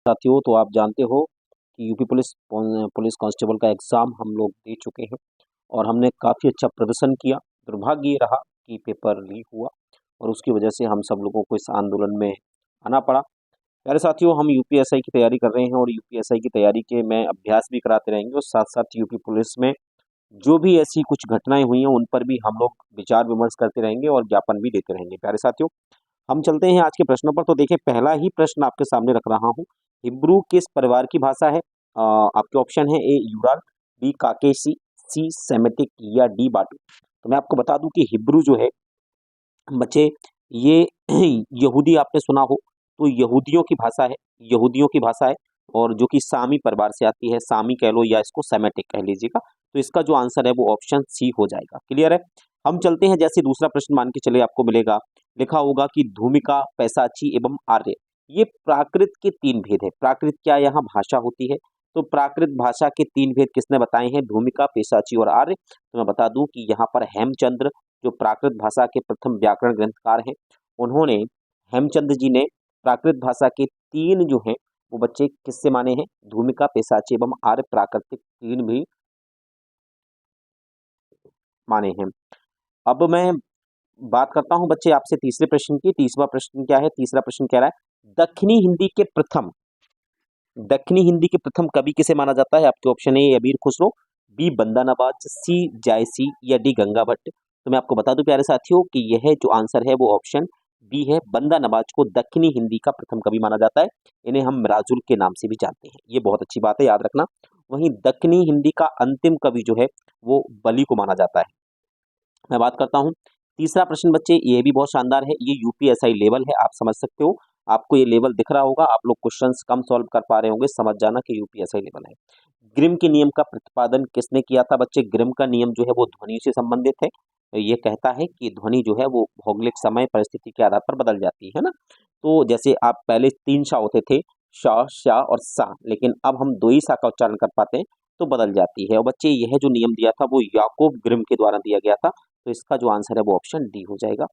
साथियों, तो आप जानते हो कि यूपी पुलिस पुलिस कांस्टेबल का एग्ज़ाम हम लोग दे चुके हैं और हमने काफ़ी अच्छा प्रदर्शन किया। दुर्भाग्य ये रहा कि पेपर लीक हुआ और उसकी वजह से हम सब लोगों को इस आंदोलन में आना पड़ा। प्यारे साथियों, हम यूपीएसआई की तैयारी कर रहे हैं और यूपीएसआई की तैयारी के में अभ्यास भी कराते रहेंगे और साथ-साथ यूपी पुलिस में जो भी ऐसी कुछ घटनाएँ हुई हैं, उन पर भी हम लोग विचार-विमर्श करते रहेंगे और ज्ञापन भी देते रहेंगे। प्यारे साथियों, हम चलते हैं आज के प्रश्नों पर। तो देखिए, पहला ही प्रश्न आपके सामने रख रहा हूँ। हिब्रू किस परिवार की भाषा है? आपके ऑप्शन है ए यूराल, बी काकेशी, सी सेमेटिक या डी बाटू। तो मैं आपको बता दूं कि हिब्रू जो है बच्चे, ये यहूदी आपने सुना हो, तो यहूदियों की भाषा है। यहूदियों की भाषा है और जो कि सामी परिवार से आती है। सामी कह लो या इसको सेमेटिक कह लीजिएगा। तो इसका जो आंसर है वो ऑप्शन सी हो जाएगा। क्लियर है? हम चलते हैं, जैसे दूसरा प्रश्न मान के चले आपको मिलेगा, लिखा होगा कि धूमिका, पैसाची एवं आर्य, ये प्राकृत के तीन भेद है। प्राकृत क्या यहाँ भाषा होती है? तो प्राकृत भाषा के तीन भेद किसने बताए हैं? धूमिका, पैसाची और आर्य। तो मैं बता दूं कि यहाँ पर हेमचंद्र, जो प्राकृत भाषा के प्रथम व्याकरण ग्रंथकार हैं, उन्होंने, हेमचंद्र जी ने प्राकृत भाषा के तीन जो हैं वो बच्चे किससे माने हैं? धूमिका, पैसाची एवं आर्य, प्राकृतिक तीन भी माने हैं। अब मैं बात करता हूं बच्चे आपसे तीसरे प्रश्न की। तीसरा प्रश्न क्या है? तीसरा प्रश्न कह रहा है, दक्षिणी हिंदी के प्रथम कवि किसे माना जाता है? आपके ऑप्शन ए अबीर खुसरो, बी बंदा नवाज, सी जायसी या डी गंगा भट्ट। तो मैं आपको बता दूं प्यारे साथियों कि यह जो आंसर है वो ऑप्शन बी है। बंदा नवाज को दक्षिणी हिंदी का प्रथम कवि माना जाता है। इन्हें हम मिराजुल के नाम से भी जानते हैं। ये बहुत अच्छी बात है, याद रखना। वहीं दक्षिणी हिंदी का अंतिम कवि जो है वो बली को माना जाता है। मैं बात करता हूँ तीसरा प्रश्न बच्चे, ये भी बहुत शानदार है। ये यूपीएसआई लेवल है, आप समझ सकते हो। आपको ये लेवल दिख रहा होगा, आप लोग क्वेश्चंस कम सॉल्व कर पा रहे होंगे, समझ जाना कि यूपीएसआई लेवल है। ग्रिम के नियम का प्रतिपादन किसने किया था? बच्चे, ग्रिम का नियम जो है वो ध्वनि से संबंधित है। ये कहता है कि ध्वनि जो है वो भौगोलिक समय परिस्थिति के आधार पर बदल जाती है ना। तो जैसे आप पहले तीन सा होते थे, श, शा और सा, लेकिन अब हम दो ही सा का उच्चारण कर पाते हैं तो बदल जाती है। और बच्चे, यह जो नियम दिया था वो याकूब ग्रिम के द्वारा दिया गया था। तो इसका जो आंसर है वो ऑप्शन डी हो जाएगा।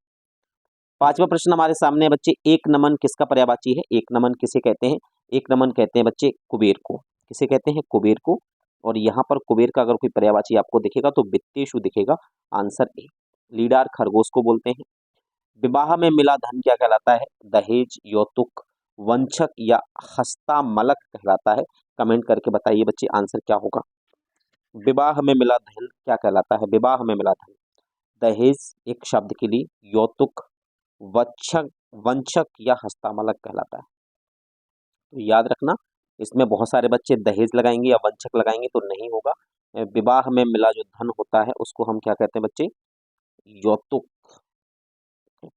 पांचवा प्रश्न हमारे सामने है बच्चे, एक नमन किसका पर्यायवाची है? एक नमन किसे कहते हैं? एक नमन कहते हैं बच्चे कुबेर को। किसे कहते हैं? कुबेर को। और यहाँ पर कुबेर का अगर कोई पर्यायवाची आपको दिखेगा तो वित्तेषु दिखेगा। Answer A. लीडार खरगोश को बोलते हैं। विवाह में मिला धन क्या कहलाता है? दहेज, यौतुक, वंशक या हस्तामलक कहलाता है। कमेंट करके बताइए बच्चे, आंसर क्या होगा? विवाह में मिला धन क्या कहलाता है? विवाह में मिला धन, दहेज एक शब्द के लिए, यौतुक, वक्षक, वंशक या हस्तामलक कहलाता है। तो याद रखना, इसमें बहुत सारे बच्चे दहेज लगाएंगे या वंशक लगाएंगे तो नहीं होगा। विवाह में मिला जो धन होता है उसको हम क्या कहते हैं बच्चे? यौतुक कहते हैं।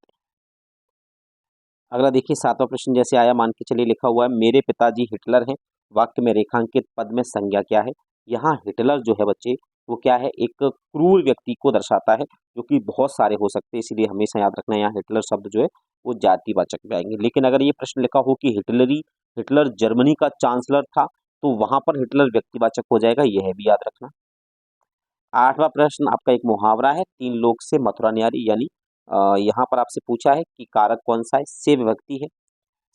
अगला देखिए, सातवां प्रश्न जैसे आया, मान के चलिए लिखा हुआ है, मेरे पिताजी हिटलर हैं। वाक्य में रेखांकित पद में संज्ञा क्या है? यहाँ हिटलर जो है बच्चे वो क्या है? एक क्रूर व्यक्ति को दर्शाता है, जो कि बहुत सारे हो सकते हैं, इसीलिए हमेशा याद रखना यहाँ हिटलर शब्द जो है वो जातिवाचक में आएंगे। लेकिन अगर ये प्रश्न लिखा हो कि हिटलर जर्मनी का चांसलर था, तो वहां पर हिटलर व्यक्तिवाचक हो जाएगा, यह भी याद रखना। आठवां प्रश्न आपका एक मुहावरा है, तीन लोक से मथुरा न्यारी, यानी यहाँ पर आपसे पूछा है कि कारक कौन सा है? से विभक्ति है।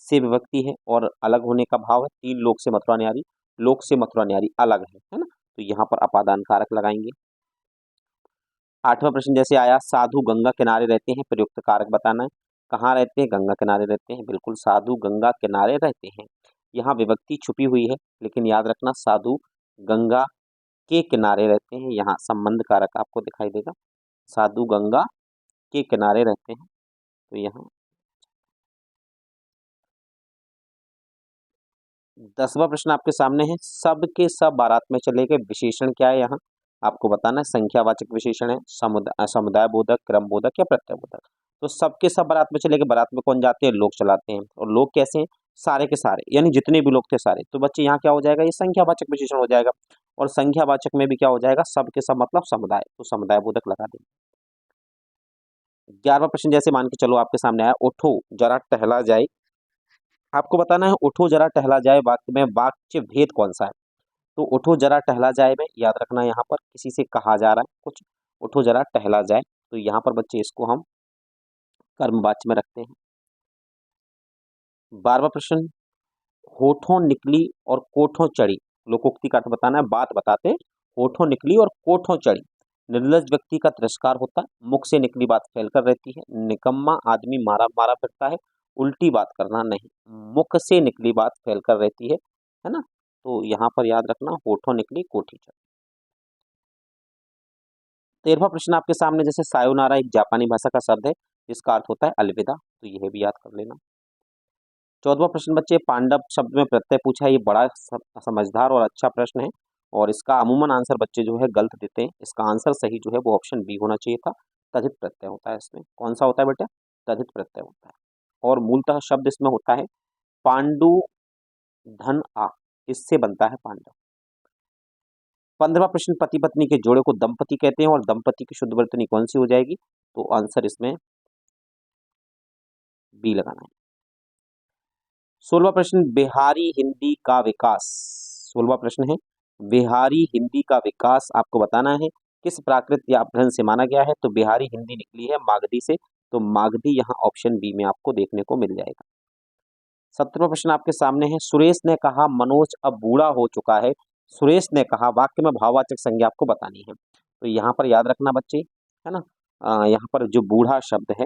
से विभक्ति है और अलग होने का भाव है। तीन लोक से मथुरा न्यारी, लोक से मथुरा न्यारी अलग है ना। तो यहाँ पर अपादान कारक लगाएंगे। आठवां प्रश्न जैसे आया, साधु गंगा किनारे रहते हैं, प्रयुक्त कारक बताना है। कहाँ रहते हैं? गंगा किनारे रहते हैं, बिल्कुल, साधु गंगा किनारे रहते हैं। यहाँ विभक्ति छुपी हुई है, लेकिन याद रखना साधु गंगा के किनारे रहते हैं। यहाँ संबंध कारक आपको दिखाई देगा, साधु गंगा के किनारे रहते हैं। तो यहाँ 10वां प्रश्न आपके सामने है, सब के सब बारात में चले गए, विशेषण क्या है? यहाँ आपको बताना है। संख्यावाचक विशेषण है, समुदाय बोधक, क्रम बोधक या प्रत्यय बोधक। तो सबके सब बारात में चले गए, बारात में कौन जाते हैं? लोग चलाते हैं। और लोग कैसे हैं? सारे के सारे, यानी जितने भी लोग थे सारे। तो बच्चे यहाँ क्या हो जाएगा? ये संख्यावाचक विशेषण हो जाएगा। और संख्यावाचक में भी क्या हो जाएगा? सब के सब मतलब समुदाय, तो समुदाय बोधक लगा देंगे। 11वां प्रश्न जैसे मान के चलो आपके सामने आया, उठो जरा टहला जाए। आपको बताना है उठो जरा टहला जाए वाक्य में वाक्य भेद कौन सा है? तो उठो जरा टहला जाए में याद रखना, यहाँ पर किसी से कहा जा रहा है कुछ, उठो जरा टहला जाए। तो यहाँ पर बच्चे इसको हम कर्मवाच्य में रखते हैं। 12वां प्रश्न, होठों निकली और कोठों चढ़ी, लोकोक्ति का अर्थ बताना है, बात बताते हैं। होठों निकली और कोठों चढ़ी, निर्लज व्यक्ति का तिरस्कार होता है, मुख से निकली बात फैलकर रहती है, निकम्मा आदमी मारा मारा फिरता है, उल्टी बात करना नहीं, मुख से निकली बात फैलकर रहती है ना। तो यहाँ पर याद रखना, होठों निकली कोठी चढ़ी। 13वां प्रश्न आपके सामने, जैसे सायोनारा एक जापानी भाषा का शब्द है जिसका अर्थ होता है अलविदा, तो यह भी याद कर लेना। 14वां प्रश्न बच्चे, पांडव शब्द में प्रत्यय पूछा है, ये बड़ा समझदार और अच्छा प्रश्न है और इसका अमूमन आंसर बच्चे जो है गलत देते हैं। इसका आंसर सही जो है वो ऑप्शन बी होना चाहिए था, तद्धित प्रत्यय होता है इसमें। कौन सा होता है बेटा? तद्धित प्रत्यय होता है। और मूलतः शब्द इसमें होता है पांडु धन आ, इससे बनता है पांडव। 15वां प्रश्न, पति पत्नी के जोड़े को दंपति कहते हैं और दंपति की शुद्ध वर्तनी कौन सी हो जाएगी? तो आंसर इसमें बी लगाना है। 16वां प्रश्न, बिहारी हिंदी का विकास। 16वां प्रश्न है, बिहारी हिंदी का विकास आपको बताना है किस प्राकृत या अपभ्रंश से माना गया है? तो बिहारी हिंदी निकली है मागधी से, तो मागधी यहाँ ऑप्शन बी में आपको देखने को मिल जाएगा। 17वां प्रश्न आपके सामने है, सुरेश ने कहा मनोज अब बूढ़ा हो चुका है। सुरेश ने कहा, वाक्य में भाववाचक संज्ञा आपको बतानी है। तो यहाँ पर याद रखना बच्चे, है ना, यहाँ पर जो बूढ़ा शब्द है,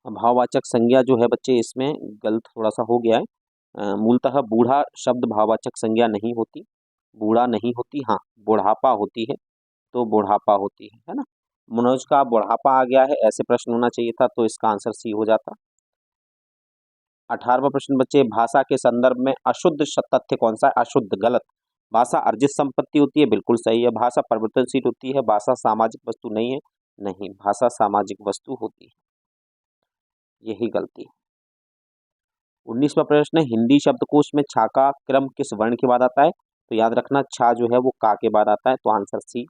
भाववाचक संज्ञा जो है बच्चे इसमें गलत थोड़ा सा हो गया है। मूलतः बूढ़ा शब्द भाववाचक संज्ञा नहीं होती, बूढ़ा नहीं होती, हाँ बुढ़ापा होती है, तो बुढ़ापा होती है ना। मनोज का बुढ़ापा आ गया है, ऐसे प्रश्न होना चाहिए था, तो इसका आंसर सी हो जाता। 18वां प्रश्न बच्चे, भाषा के संदर्भ में अशुद्ध तथ्य कौन सा है? अशुद्ध, गलत। भाषा अर्जित संपत्ति होती है, बिल्कुल सही है। भाषा परिवर्तनशील होती है, भाषा सामाजिक वस्तु नहीं है, नहीं, भाषा सामाजिक वस्तु होती है, यही गलती है। 19वां प्रश्न है, हिंदी शब्दकोश में छा का क्रम किस वर्ण के बाद आता है? तो याद रखना, छा जो है वो का के बाद आता है, तो आंसर सी।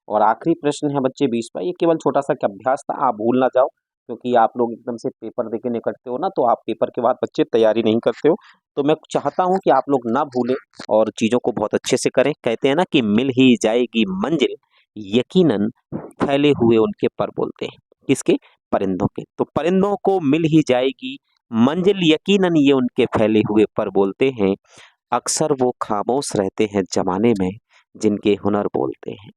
और आखिरी प्रश्न है बच्चे 20वां, ये केवल छोटा सा अभ्यास था, आप भूल ना जाओ, क्योंकि आप लोग एकदम से पेपर देके निकलते हो ना, तो आप पेपर के बाद बच्चे तैयारी नहीं करते हो, तो मैं चाहता हूं कि आप लोग ना भूलें और चीजों को बहुत अच्छे से करें। कहते हैं ना कि मिल ही जाएगी मंजिल, यकीनन फैले हुए उनके पर बोलते हैं, किसके? परिंदों के। तो परिंदों को मिल ही जाएगी मंजिल, यकीनन ये उनके फैले हुए पर बोलते हैं, अक्सर वो खामोश रहते हैं जमाने में जिनके हुनर बोलते हैं।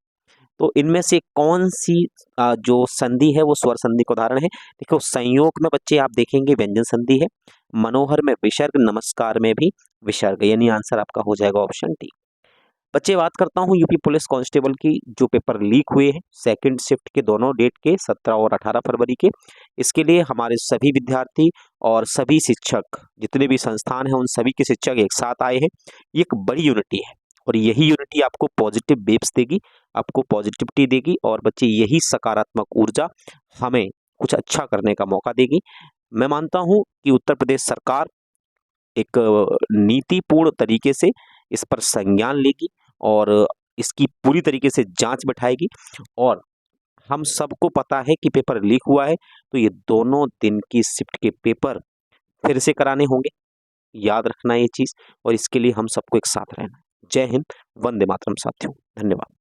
तो इनमें से कौन सी जो संधि है वो स्वर संधि का उदाहरण है? देखो, संयोग में बच्चे आप देखेंगे व्यंजन संधि है, मनोहर में विसर्ग, नमस्कार में भी विसर्ग, यानी आंसर आपका हो जाएगा ऑप्शन डी। बच्चे बात करता हूँ यूपी पुलिस कांस्टेबल की, जो पेपर लीक हुए हैं सेकंड शिफ्ट के दोनों डेट के 17 और 18 फरवरी के। इसके लिए हमारे सभी विद्यार्थी और सभी शिक्षक, जितने भी संस्थान हैं, उन सभी के शिक्षक एक साथ आए हैं। ये एक बड़ी यूनिटी है और यही यूनिटी आपको पॉजिटिव वेव्स देगी, आपको पॉजिटिविटी देगी और बच्चे यही सकारात्मक ऊर्जा हमें कुछ अच्छा करने का मौका देगी। मैं मानता हूँ कि उत्तर प्रदेश सरकार एक नीतिपूर्ण तरीके से इस पर संज्ञान लेगी और इसकी पूरी तरीके से जांच बैठाएगी। और हम सबको पता है कि पेपर लीक हुआ है, तो ये दोनों दिन की शिफ्ट के पेपर फिर से कराने होंगे, याद रखना ये चीज़, और इसके लिए हम सबको एक साथ रहना है। जय हिंद, वंदे मातरम साथियों, धन्यवाद।